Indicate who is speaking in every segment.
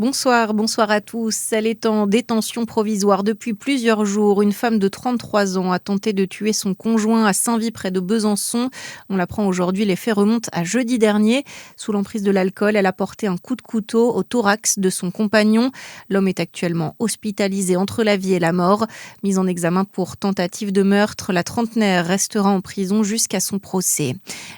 Speaker 1: Bonsoir à tous. Elle est en détention provisoire depuis plusieurs jours. Une femme de 33 ans a tenté de tuer son conjoint à Saint-Vit près de Besançon. On l'apprend aujourd'hui, les faits remontent à jeudi dernier. Sous l'emprise de l'alcool, elle a porté un coup de couteau au thorax de son compagnon. L'homme est actuellement hospitalisé entre la vie et la mort. Mise en examen pour tentative de meurtre, la trentenaire restera en prison jusqu'à son procès.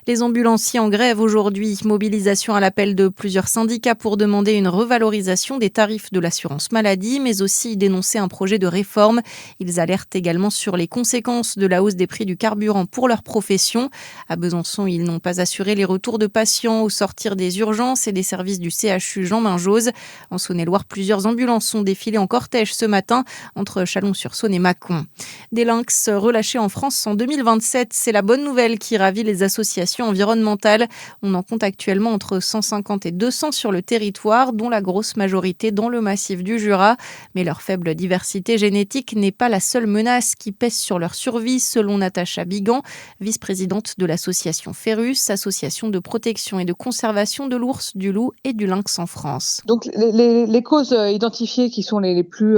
Speaker 1: Les ambulanciers en grève aujourd'hui. Mobilisation à l'appel de plusieurs syndicats pour demander une revalorisation des tarifs de l'assurance maladie, mais aussi dénoncer un projet de réforme. Ils alertent également sur les conséquences de la hausse des prix du carburant pour leur profession. À Besançon, ils n'ont pas assuré les retours de patients au sortir des urgences et des services du CHU Jean Minjose. En Saône-et-Loire, plusieurs ambulances sont défilées en cortège ce matin entre Chalon-sur-Saône et Mâcon. Des lynx relâchés en France en 2027, c'est la bonne nouvelle qui ravit les associations environnementales. On en compte actuellement entre 150 et 200 sur le territoire, dont la grosse majorité dans le massif du Jura. Mais leur faible diversité génétique n'est pas la seule menace qui pèse sur leur survie, selon Natacha Bigan, vice-présidente de l'association Ferus, association de protection et de conservation de l'ours, du loup et du lynx en France.
Speaker 2: Donc les causes identifiées qui sont les plus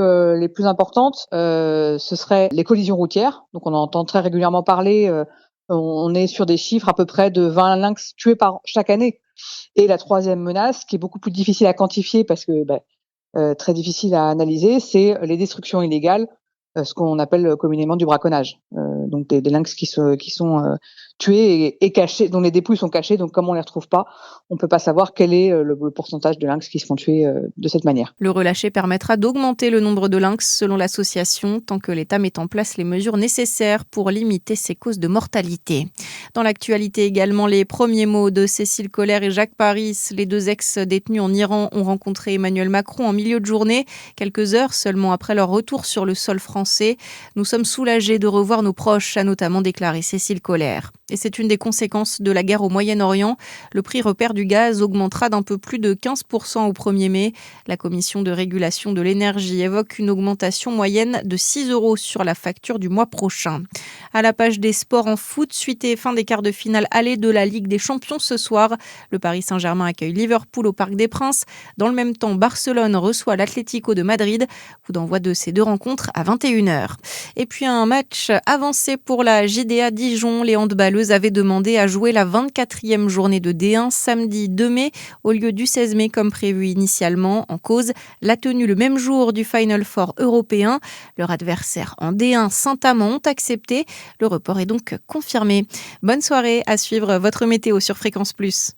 Speaker 2: importantes, ce seraient les collisions routières. Donc on en entend très régulièrement parler. On est sur des chiffres à peu près de 20 lynx tués par chaque année. Et la troisième menace, qui est beaucoup plus difficile à quantifier parce que très difficile à analyser, c'est les destructions illégales, ce qu'on appelle communément du braconnage. Donc des lynx qui sont tués et cachés, dont les dépouilles sont cachées. Donc comme on les retrouve pas, on peut pas savoir quel est le pourcentage de lynx qui se font tuer de cette manière.
Speaker 1: Le relâché permettra d'augmenter le nombre de lynx selon l'association, tant que l'État met en place les mesures nécessaires pour limiter ces causes de mortalité. Dans l'actualité également, les premiers mots de Cécile Collère et Jacques Paris, les deux ex-détenus en Iran, ont rencontré Emmanuel Macron en milieu de journée, quelques heures seulement après leur retour sur le sol français. Nous sommes soulagés de revoir nos proches, a notamment déclaré Cécile Collère. Et c'est une des conséquences de la guerre au Moyen-Orient. Le prix repère du gaz augmentera d'un peu plus de 15% au 1er mai. La commission de régulation de l'énergie évoque une augmentation moyenne de 6 € sur la facture du mois prochain. À la page des sports en foot, suite et fin des quarts de finale aller de la Ligue des Champions ce soir. Le Paris Saint-Germain accueille Liverpool au Parc des Princes. Dans le même temps, Barcelone reçoit l'Atlético de Madrid. Coup d'envoi de ces deux rencontres à 21h. Et puis un match avancé pour la JDA Dijon. Les handballeuses avaient demandé à jouer la 24e journée de D1 samedi 2 mai au lieu du 16 mai comme prévu initialement. En cause, la tenue le même jour du Final Four européen. Leur adversaire en D1, Saint-Amand, ont accepté. Le report est donc confirmé. Bonne soirée, à suivre votre météo sur Fréquence Plus.